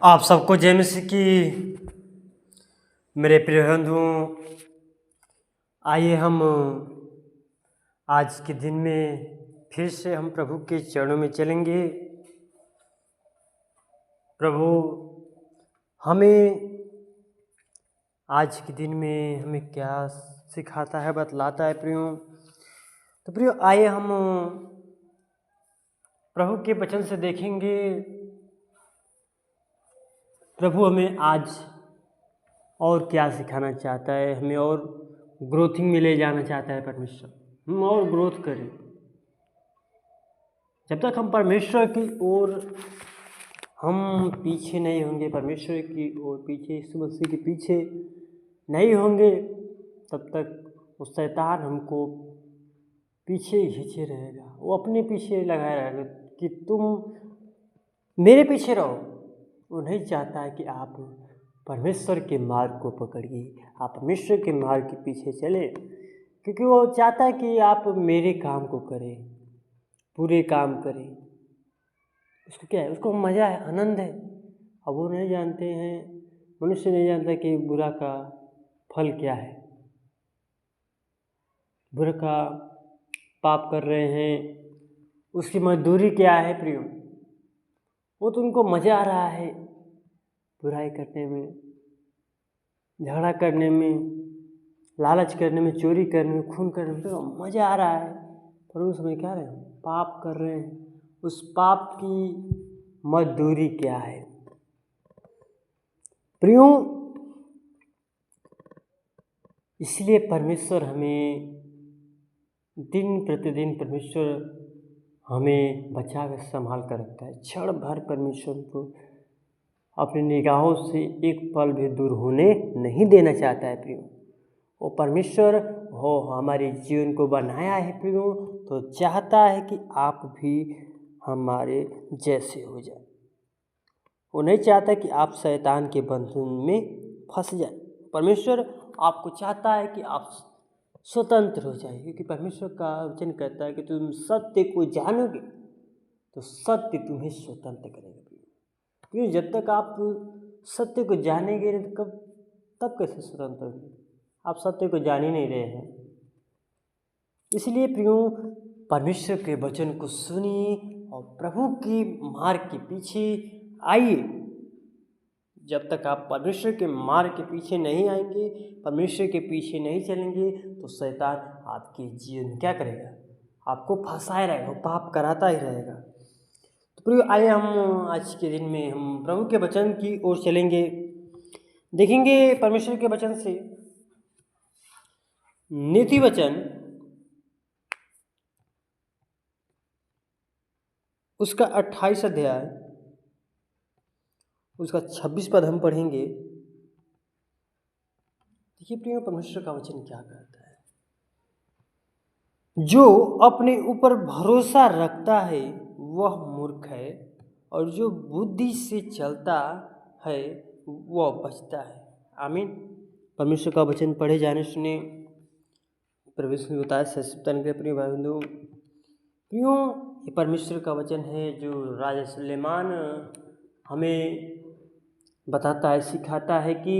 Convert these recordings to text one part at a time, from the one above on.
आप सबको जय मसीह की। मेरे प्रिय बंधु, आइए हम आज के दिन में फिर से हम प्रभु के चरणों में चलेंगे। प्रभु हमें आज के दिन में हमें क्या सिखाता है, बतलाता है प्रियो। तो प्रियो आइए हम प्रभु के वचन से देखेंगे। प्रभु हमें आज और क्या सिखाना चाहता है, हमें और ग्रोथिंग में ले जाना चाहता है परमेश्वर। हम और ग्रोथ करें। जब तक हम परमेश्वर की ओर हम पीछे नहीं होंगे, परमेश्वर की ओर पीछे, यीशु मसीह के पीछे नहीं होंगे, तब तक वो शैतान हमको पीछे खींचे रहेगा। वो अपने पीछे लगाए रहेगा कि तुम मेरे पीछे रहो। वो नहीं चाहता है कि आप परमेश्वर के मार्ग को पकड़िए, आप परमेश्वर के मार्ग के पीछे चले, क्योंकि वो चाहता है कि आप मेरे काम को करें, पूरे काम करें। उसको क्या है, उसको मज़ा है, आनंद है। अब वो नहीं जानते हैं, मनुष्य नहीं जानता कि बुरा का फल क्या है। बुरा का पाप कर रहे हैं, उसकी मजदूरी क्या है प्रियो। वो तो उनको मज़ा आ रहा है बुराई करने में, झगड़ा करने में, लालच करने में, चोरी करने में, खून करने में, तो मज़ा आ रहा है। पर उस समय क्या रहे हैं, पाप कर रहे हैं। उस पाप की मजदूरी क्या है प्रियो। इसलिए परमेश्वर हमें दिन प्रतिदिन, परमेश्वर हमें बचा कर संभाल कर रखता है। क्षण भर परमेश्वर को अपनी निगाहों से एक पल भी दूर होने नहीं देना चाहता है प्रियो। वो परमेश्वर हो हमारे जीवन को बनाया है प्रियो, तो चाहता है कि आप भी हमारे जैसे हो जाए। वो नहीं चाहता कि आप शैतान के बंधन में फंस जाए। परमेश्वर आपको चाहता है कि आप स्वतंत्र हो जाए, क्योंकि परमेश्वर का वचन कहता है कि तुम सत्य को जानोगे तो सत्य तुम्हें स्वतंत्र करेगा। क्योंकि जब तक आप सत्य को जानेंगे नहीं तो तब कैसे स्वतंत्र होंगे। आप सत्य को जान ही नहीं रहे हैं। इसलिए प्रियो परमेश्वर के वचन को सुनिए और प्रभु की मार्ग के पीछे आइए। जब तक आप परमेश्वर के मार्ग के पीछे नहीं आएंगे, परमेश्वर के पीछे नहीं चलेंगे, तो शैतान आपके जीवन में क्या करेगा, आपको फंसाए रहेगा, पाप कराता ही रहेगा। तो प्रियो आइए हम आज के दिन में हम प्रभु के वचन की ओर चलेंगे। देखेंगे परमेश्वर के वचन से नीति वचन उसका 28 अध्याय उसका 26 पद हम पढ़ेंगे। देखिए प्रियो परमेश्वर का वचन क्या कहता है। जो अपने ऊपर भरोसा रखता है वह मूर्ख है, और जो बुद्धि से चलता है वह बचता है। आमीन। परमेश्वर का वचन पढ़े जाने सुने परमेश्वर ने बताया सत्य के प्रिय भाई बंधु। प्रियो ये परमेश्वर का वचन है जो राजा सुलेमान हमें बताता है, सिखाता है कि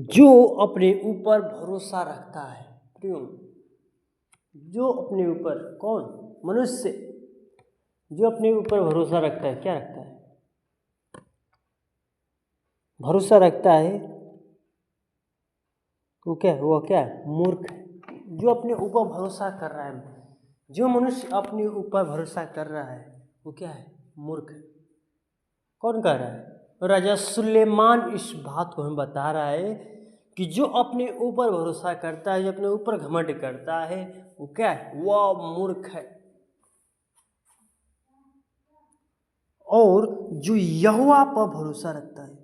जो अपने ऊपर भरोसा रखता है प्रियो, जो अपने ऊपर, कौन, मनुष्य जो अपने ऊपर भरोसा रखता है, क्या रखता है, भरोसा रखता है, वो क्या है, वो क्या है, मूर्ख है। जो अपने ऊपर भरोसा कर रहा है, जो मनुष्य अपने ऊपर भरोसा कर रहा है वो क्या है, मूर्ख है। कौन कह रहा है, राजा सुलेमान इस बात को हमें बता रहा है कि जो अपने ऊपर भरोसा करता है, जो अपने ऊपर घमंड करता है वो क्या है, वह मूर्ख है। और जो यहोवा पर भरोसा रखता है,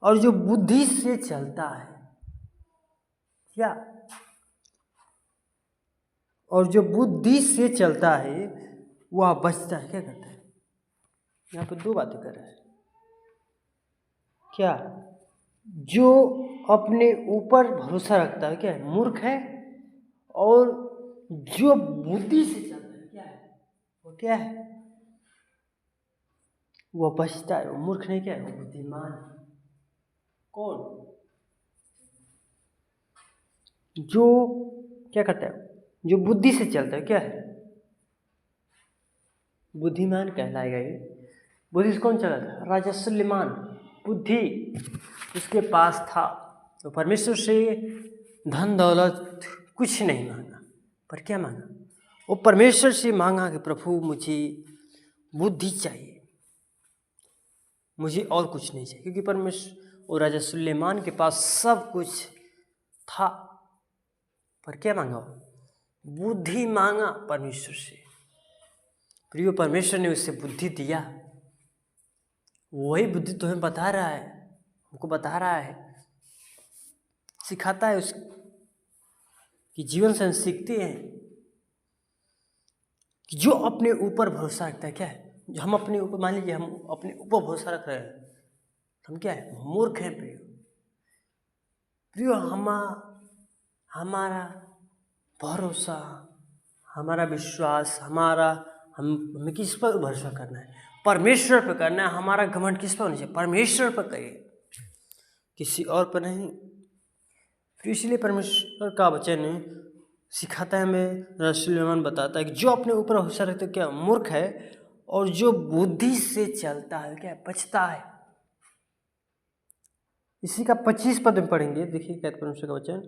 और जो बुद्धि से चलता है, क्या, और जो बुद्धि से चलता है वह बचता है। क्या करता है, यहाँ पर दो बातें कर रहा है। क्या, जो अपने ऊपर भरोसा रखता है क्या है, मूर्ख है, और जो बुद्धि से चलता है क्या है, क्या है, वो बचता है। वो मूर्ख नहीं, क्या है, वो बुद्धिमान। कौन? जो क्या करता है, जो बुद्धि से चलता है, क्या है, बुद्धिमान कहलाएगा ये। बुद्धि से कौन चला था? राजा सुलेमान, बुद्धि उसके पास था। तो परमेश्वर से धन दौलत कुछ नहीं मांगा, पर क्या मांगा? वो परमेश्वर से मांगा कि प्रभु मुझे बुद्धि चाहिए, मुझे और कुछ नहीं चाहिए। क्योंकि परमेश्वर और राजा सुलेमान के पास सब कुछ था, पर क्या मांगा? बुद्धि मांगा परमेश्वर से। प्रियो, परमेश्वर ने उससे बुद्धि दिया। वही बुद्धि तो हमें बता रहा है, हमको बता रहा है, सिखाता है उस कि जीवन से हम सीखते हैं कि जो अपने ऊपर भरोसा रखता है, क्या है, जो हम अपने ऊपर, मान लीजिए हम अपने ऊपर भरोसा रख रहे हैं, हम क्या है, मूर्ख हैं। प्रियो, प्रियो, हमारा भरोसा, हमारा विश्वास, हमें किस पर भरोसा करना है? परमेश्वर पर करना है। हमारा घमंड किस पर होना चाहिए? परमेश्वर पर करिए, किसी और पर नहीं। फिर इसलिए परमेश्वर का वचन सिखाता है, हमें सुलेमान बताता है कि जो अपने ऊपर भरोसा रखता है, क्या मूर्ख है, और जो बुद्धि से चलता है, क्या बचता है। इसी का 25 पद में पढ़ेंगे। देखिए क्या परमेश्वर का वचन,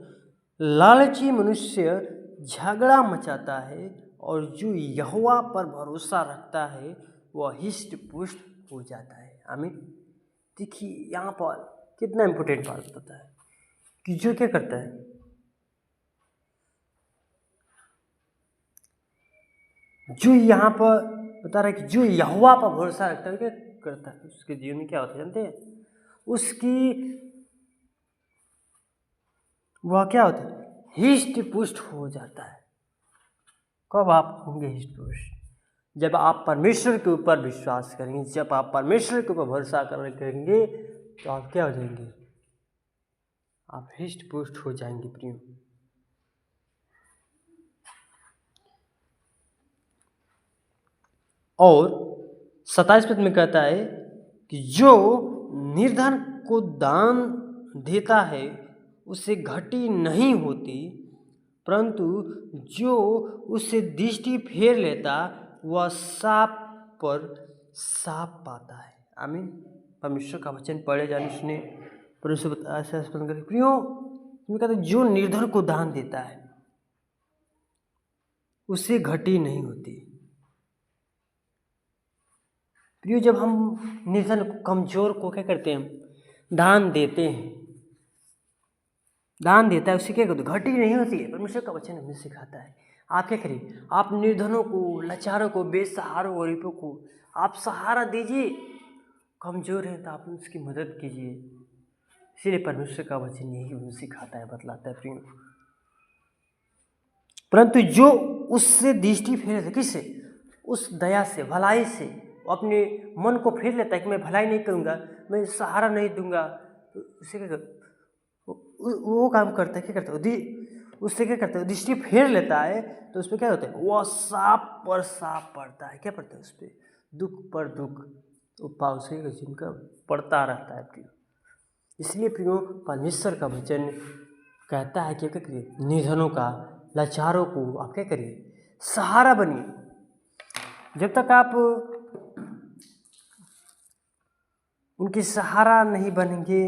लालची मनुष्य झगड़ा मचाता है, और जो यहोवा पर भरोसा रखता है वह हिष्ट पुष्ट हो जाता है। आमीन। देखिए यहाँ पर कितना इम्पोर्टेंट बात बताता है कि जो क्या करता है, जो यहाँ पर बता रहा है कि जो यहोवा पर भरोसा रखता है, क्या करता है, उसके जीवन में क्या होता है जानते हैं? वह क्या होता है? हिष्ट पुष्ट हो जाता है। कब आप होंगे हिष्ट पुष्ट? जब आप परमेश्वर के ऊपर विश्वास करेंगे, जब आप परमेश्वर के ऊपर भरोसा करेंगे, तो आप क्या हो जाएंगे? आप हिष्ट पुष्ट हो जाएंगे। प्रियो, और 27 पद में कहता है कि जो निर्धन को दान देता है उसे घटी नहीं होती, परंतु जो उससे दृष्टि फेर लेता वह साप पर साप पाता है। आमीन। परमेश्वर का वचन पढ़े जाने सुने, परमेश्वर ऐसा स्पंद करके प्रियो, तुम्हें कहते हैं जो निर्धन को दान देता है उससे घटी नहीं होती। प्रियो, जब हम निर्धन को, कमजोर को क्या करते हैं, हम दान देते हैं, दान देता है, उससे क्या करते, घटी नहीं होती है। परमेश्वर का वचन हमें सिखाता है। आप क्या करिए, आप निर्धनों को, लाचारों को, बेसहारों, गरीबों को आप सहारा दीजिए। कमजोर है तो आप उसकी मदद कीजिए। इसीलिए परमेश्वर का वचन यही हमें सिखाता है, बतलाता है। प्रियो, परंतु जो उससे दृष्टि फेर लेता, किससे? उस दया से, भलाई से, वो अपने मन को फेर लेता है कि मैं भलाई नहीं करूँगा, मैं सहारा नहीं दूंगा, तो उससे क्या करता, वो काम करता है, क्या करता है, उससे क्या करता है, दृष्टि फेर लेता है, तो उस पर क्या होता है, वह सांप पर सांप पड़ता है। क्या पड़ता है? उस पर दुख पर दुख उपा उसे जिनका पड़ता रहता है। प्रियो, इसलिए प्रियो, परमेश्वर का वचन कहता है कि क्या करिए, निर्धनों का, लाचारों को आप क्या करिए, सहारा बनिए। जब तक आप उनके सहारा नहीं बनेंगे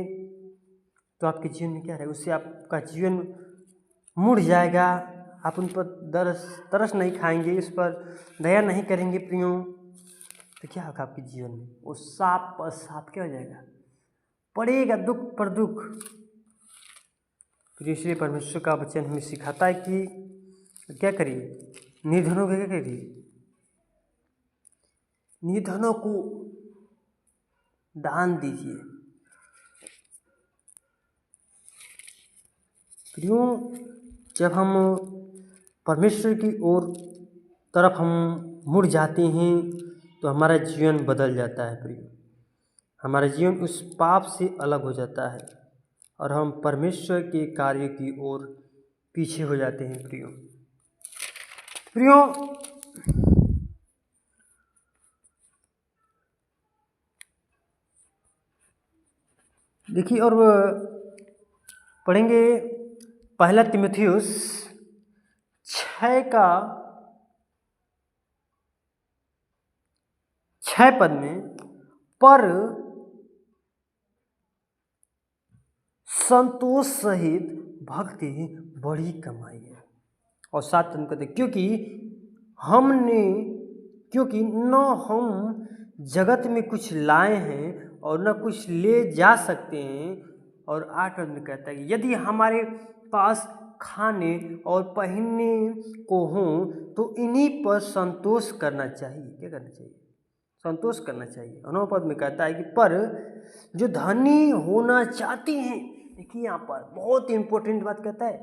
तो आपके जीवन में क्या रहेगा, उससे आपका जीवन मुड़ जाएगा। आप उन पर तरस नहीं खाएंगे, उस पर दया नहीं करेंगे। प्रियो, तो क्या होगा आपके जीवन में? वो सांप पर सांप क्या हो जाएगा, पड़ेगा दुख पर दुख। फिर इसलिए परमेश्वर का वचन हमें सिखाता है कि क्या करिए, निर्धनों को क्या करिए, निर्धनों को दान दीजिए। प्रियो, जब हम परमेश्वर की ओर तरफ हम मुड़ जाते हैं तो हमारा जीवन बदल जाता है। प्रियो, हमारा जीवन उस पाप से अलग हो जाता है और हम परमेश्वर के कार्य की ओर पीछे हो जाते हैं। प्रियो, देखिए, और पढ़ेंगे पहला तीमुथियुस 6 में, पर संतोष सहित भक्ति बड़ी कमाई है। और 7 में कहते क्योंकि न हम जगत में कुछ लाए हैं और न कुछ ले जा सकते हैं। और 8 में कहता है कि यदि हमारे पास खाने और पहनने को हो तो इन्हीं पर संतोष करना चाहिए। क्या करना चाहिए? संतोष करना चाहिए। 9 पद में कहता है कि पर जो धनी होना चाहते हैं, देखिए यहाँ पर बहुत इंपॉर्टेंट बात कहता है,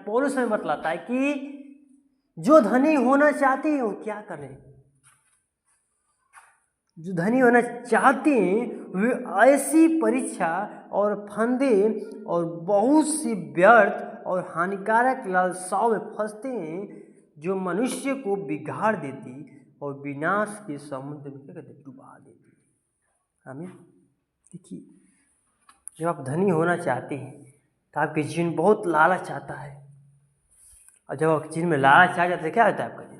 पौलुस में बतलाता है कि जो धनी होना चाहते हैं वो क्या करें। जो धनी होना चाहते हैं वे ऐसी परीक्षा और फंदे और बहुत सी व्यर्थ और हानिकारक लालसाओं में फंसते हैं जो मनुष्य को बिगाड़ देती और विनाश के समुद्र में क्या कहते डुबा देती। हमें देखिए, जब आप धनी होना चाहते हैं तो आपके जीवन में बहुत लालच आता है, और जब आपके जीवन में लालच आ जाता है क्या होता है? आपका जीवन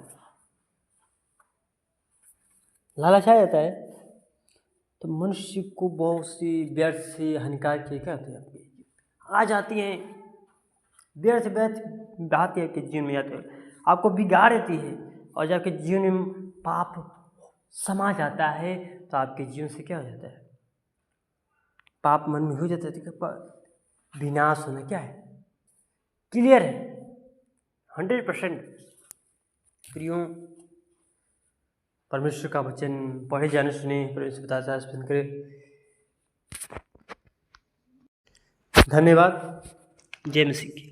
लालच आ जाता है तो मनुष्य को बहुत सी व्यर्थ से हानिकार के क्या होते हैं आपके आ जाती हैं, व्यर्थ बातें आपके जीवन में आते हैं, आपको बिगाड़ देती है। और जब आपके जीवन में पाप समा जाता है तो आपके जीवन से क्या हो जाता है? पाप मन में हो जाता है तो विनाश होना क्या है? क्लियर है 100%। प्रियों, परमेश्वर का वचन पढ़े जाने सुने, परमेश्वर बताता है करें। धन्यवाद। जय मसीह की।